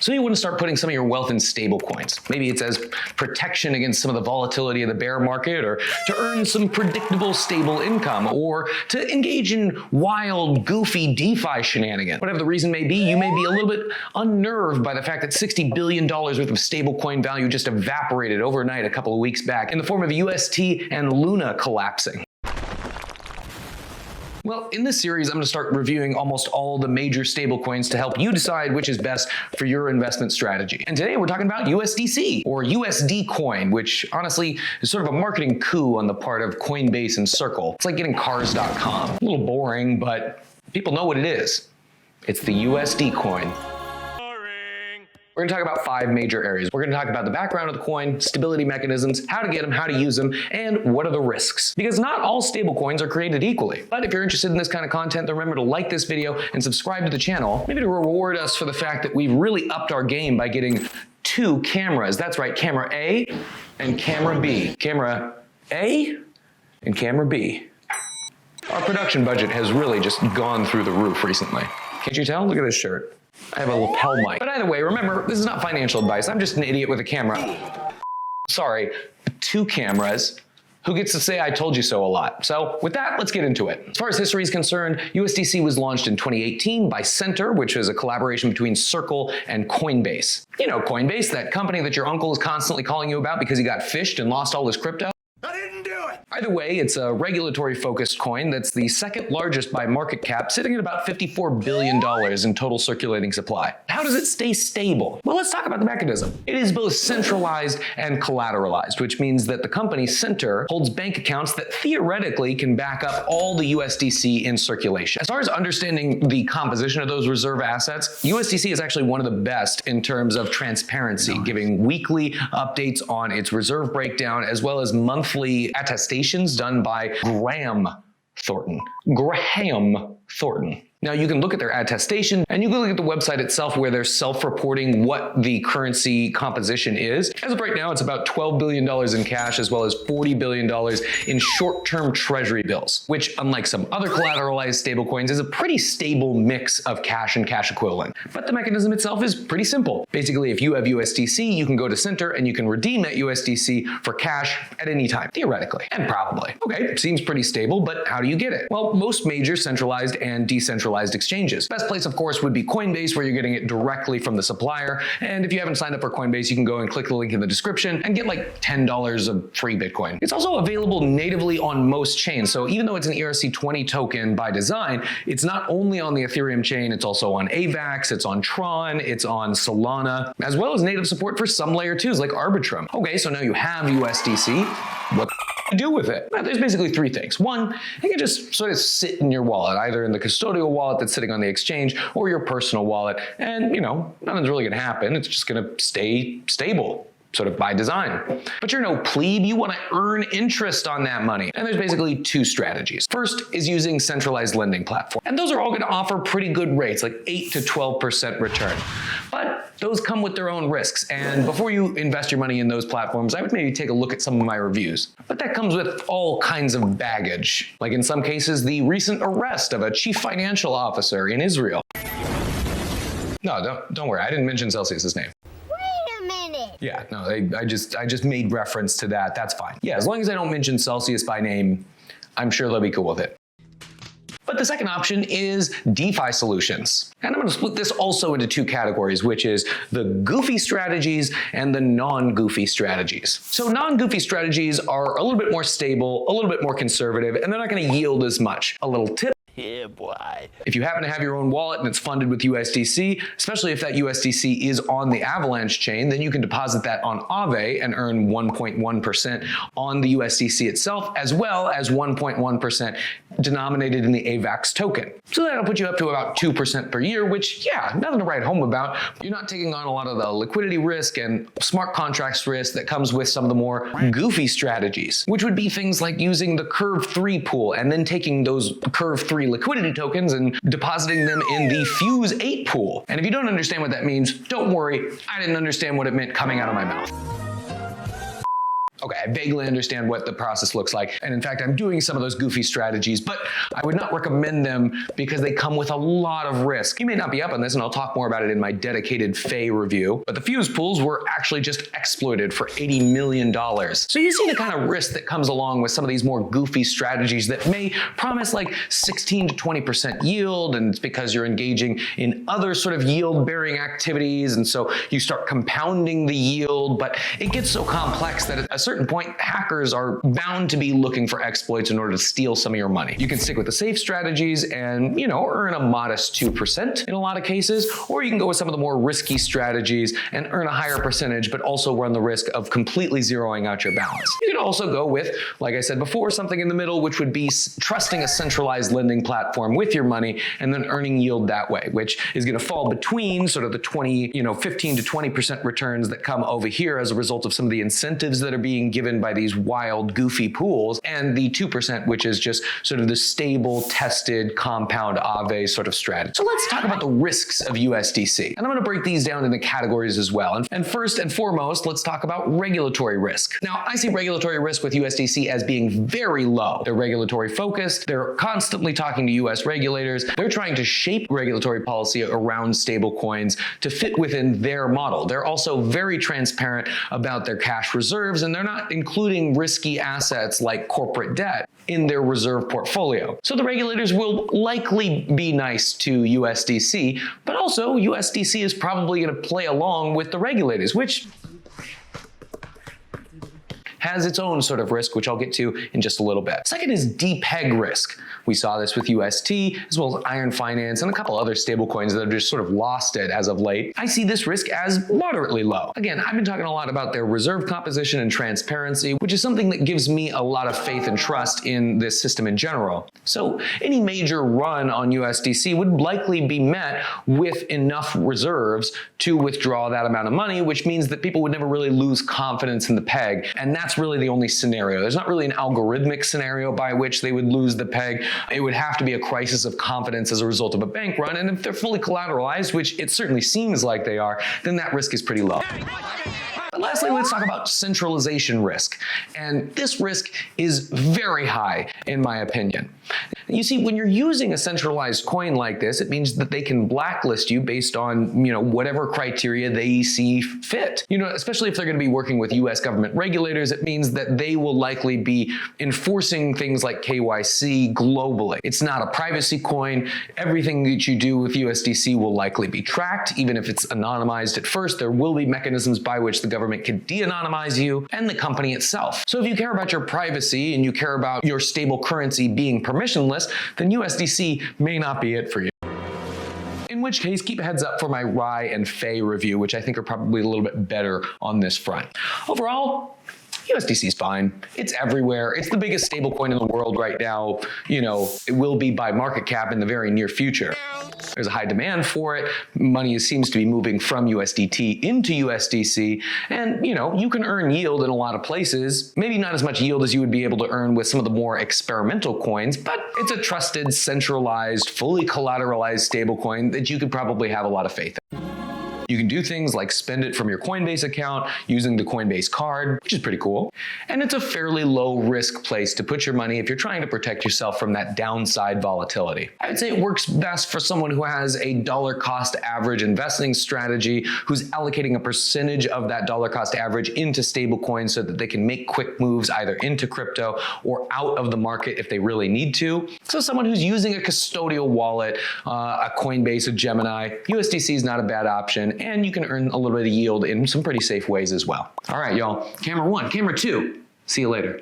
So you want to start putting some of your wealth in stablecoins. Maybe it's as protection against some of the volatility of the bear market, or to earn some predictable, stable income, or to engage in wild, goofy DeFi shenanigans. Whatever the reason may be, you may be a little bit unnerved by the fact that $60 billion worth of stablecoin value just evaporated overnight a couple of weeks back in the form of UST and Luna collapsing. Well, in this series, I'm going to start reviewing almost all the major stablecoins to help you decide which is best for your investment strategy. And today we're talking about USDC, or USD Coin, which honestly is sort of a marketing coup on the part of Coinbase and Circle. It's like getting cars.com. A little boring, but people know what it is. It's the USD Coin. We're going to talk about 5 major areas. We're going to talk about the background of the coin, stability mechanisms, how to get them, how to use them, and what are the risks. Because not all stablecoins are created equally. But if you're interested in this kind of content, then remember to like this video and subscribe to the channel, maybe to reward us for the fact that we've really upped our game by getting 2 cameras. That's right, camera A and camera B. Camera A and camera B. Our production budget has really just gone through the roof recently. Can't you tell? Look at this shirt. I have a lapel mic. But either way, remember, this is not financial advice. I'm just an idiot with a camera. Sorry, 2 cameras. Who gets to say I told you so a lot? So with that, let's get into it. As far as history is concerned, USDC was launched in 2018 by Center, which is a collaboration between Circle and Coinbase. You know Coinbase, that company that your uncle is constantly calling you about because he got fished and lost all his crypto? Either way, it's a regulatory-focused coin that's the 2nd largest by market cap, sitting at about $54 billion in total circulating supply. How does it stay stable? Well, let's talk about the mechanism. It is both centralized and collateralized, which means that the company Center holds bank accounts that theoretically can back up all the USDC in circulation. As far as understanding the composition of those reserve assets, USDC is actually one of the best in terms of transparency, giving weekly updates on its reserve breakdown, as well as monthly attestations done by Graham Thornton. Now you can look at their attestation and you can look at the website itself where they're self-reporting what the currency composition is. As of right now, it's about $12 billion in cash as well as $40 billion in short-term treasury bills, which unlike some other collateralized stablecoins is a pretty stable mix of cash and cash equivalent. But the mechanism itself is pretty simple. Basically, if you have USDC, you can go to Center and you can redeem that USDC for cash at any time, theoretically, and probably. Okay, seems pretty stable, but how do you get it? Well, most major centralized and decentralized exchanges. Best place, of course, would be Coinbase, where you're getting it directly from the supplier. And if you haven't signed up for Coinbase, you can go and click the link in the description and get like $10 of free Bitcoin. It's also available natively on most chains. So even though it's an ERC20 token by design, it's not only on the Ethereum chain, it's also on AVAX, it's on Tron, it's on Solana, as well as native support for some layer 2s like Arbitrum. Okay, so now you have USDC. What to do with it? Now, there's basically 3 things. One, it can just sort of sit in your wallet, either in the custodial wallet that's sitting on the exchange or your personal wallet. And, you know, nothing's really going to happen. It's just going to stay stable, sort of by design. But you're no plebe, you want to earn interest on that money. And there's basically 2 strategies. First is using centralized lending platform. And those are all going to offer pretty good rates, like 8 to 12% return. But those come with their own risks. And before you invest your money in those platforms, I would maybe take a look at some of my reviews. But that comes with all kinds of baggage. Like in some cases, the recent arrest of a chief financial officer in Israel. No, don't worry. I didn't mention Celsius's name. Yeah, no, I just made reference to that. That's fine. Yeah, as long as I don't mention Celsius by name, I'm sure they'll be cool with it. But the second option is DeFi solutions. And I'm going to split this also into 2 categories, which is the goofy strategies and the non-goofy strategies. So non-goofy strategies are a little bit more stable, a little bit more conservative, and they're not going to yield as much. A little tip. Yeah, boy. If you happen to have your own wallet and it's funded with USDC, especially if that USDC is on the Avalanche chain, then you can deposit that on Aave and earn 1.1% on the USDC itself, as well as 1.1% denominated in the AVAX token. So that'll put you up to about 2% per year, which, yeah, nothing to write home about. You're not taking on a lot of the liquidity risk and smart contracts risk that comes with some of the more goofy strategies, which would be things like using the Curve 3 pool and then taking those Curve 3 liquidity tokens and depositing them in the Fuse 8 pool. And if you don't understand what that means, don't worry, I didn't understand what it meant coming out of my mouth. Okay, I vaguely understand what the process looks like. And in fact, I'm doing some of those goofy strategies, but I would not recommend them because they come with a lot of risk. You may not be up on this, and I'll talk more about it in my dedicated Fay review, but the fuse pools were actually just exploited for $80 million. So you see the kind of risk that comes along with some of these more goofy strategies that may promise like 16 to 20% yield, and it's because you're engaging in other sort of yield-bearing activities, and so you start compounding the yield, but it gets so complex that at a certain point, hackers are bound to be looking for exploits in order to steal some of your money. You can stick with the safe strategies and, earn a modest 2% in a lot of cases, or you can go with some of the more risky strategies and earn a higher percentage, but also run the risk of completely zeroing out your balance. You can also go with, like I said before, something in the middle, which would be trusting a centralized lending platform with your money and then earning yield that way, which is going to fall between sort of the 15 to 20% returns that come over here as a result of some of the incentives that are being given by these wild, goofy pools, and the 2%, which is just sort of the stable, tested, compound Aave sort of strategy. So let's talk about the risks of USDC. And I'm going to break these down into categories as well. And first and foremost, let's talk about regulatory risk. Now, I see regulatory risk with USDC as being very low. They're regulatory focused. They're constantly talking to US regulators. They're trying to shape regulatory policy around stablecoins to fit within their model. They're also very transparent about their cash reserves, and they're not including risky assets like corporate debt in their reserve portfolio. So the regulators will likely be nice to USDC, but also USDC is probably going to play along with the regulators, which has its own sort of risk, which I'll get to in just a little bit. Second is depeg risk. We saw this with UST, as well as Iron Finance, and a couple other stablecoins that have just sort of lost it as of late. I see this risk as moderately low. Again, I've been talking a lot about their reserve composition and transparency, which is something that gives me a lot of faith and trust in this system in general. So any major run on USDC would likely be met with enough reserves to withdraw that amount of money, which means that people would never really lose confidence in the peg. And that's really the only scenario. There's not really an algorithmic scenario by which they would lose the peg. It would have to be a crisis of confidence as a result of a bank run. And if they're fully collateralized, which it certainly seems like they are, then that risk is pretty low. But lastly, let's talk about centralization risk. And this risk is very high, in my opinion. You see, when you're using a centralized coin like this, it means that they can blacklist you based on, whatever criteria they see fit. Especially if they're going to be working with US government regulators, it means that they will likely be enforcing things like KYC globally. It's not a privacy coin. Everything that you do with USDC will likely be tracked, even if it's anonymized at first. There will be mechanisms by which the government can de-anonymize you and the company itself. So if you care about your privacy and you care about your stable currency being permissionless, then USDC may not be it for you. In which case, keep a heads up for my Rye and Fay review, which I think are probably a little bit better on this front. Overall, USDC is fine. It's everywhere. It's the biggest stablecoin in the world right now. It will be by market cap in the very near future. There's a high demand for it. Money seems to be moving from USDT into USDC. And, you can earn yield in a lot of places. Maybe not as much yield as you would be able to earn with some of the more experimental coins, but it's a trusted, centralized, fully collateralized stablecoin that you could probably have a lot of faith in. You can do things like spend it from your Coinbase account using the Coinbase card, which is pretty cool. And it's a fairly low risk place to put your money if you're trying to protect yourself from that downside volatility. I would say it works best for someone who has a dollar cost average investing strategy, who's allocating a percentage of that dollar cost average into stablecoins so that they can make quick moves either into crypto or out of the market if they really need to. So someone who's using a custodial wallet, a Coinbase, a Gemini, USDC is not a bad option. And you can earn a little bit of yield in some pretty safe ways as well. All right, y'all. Camera 1, camera 2. See you later.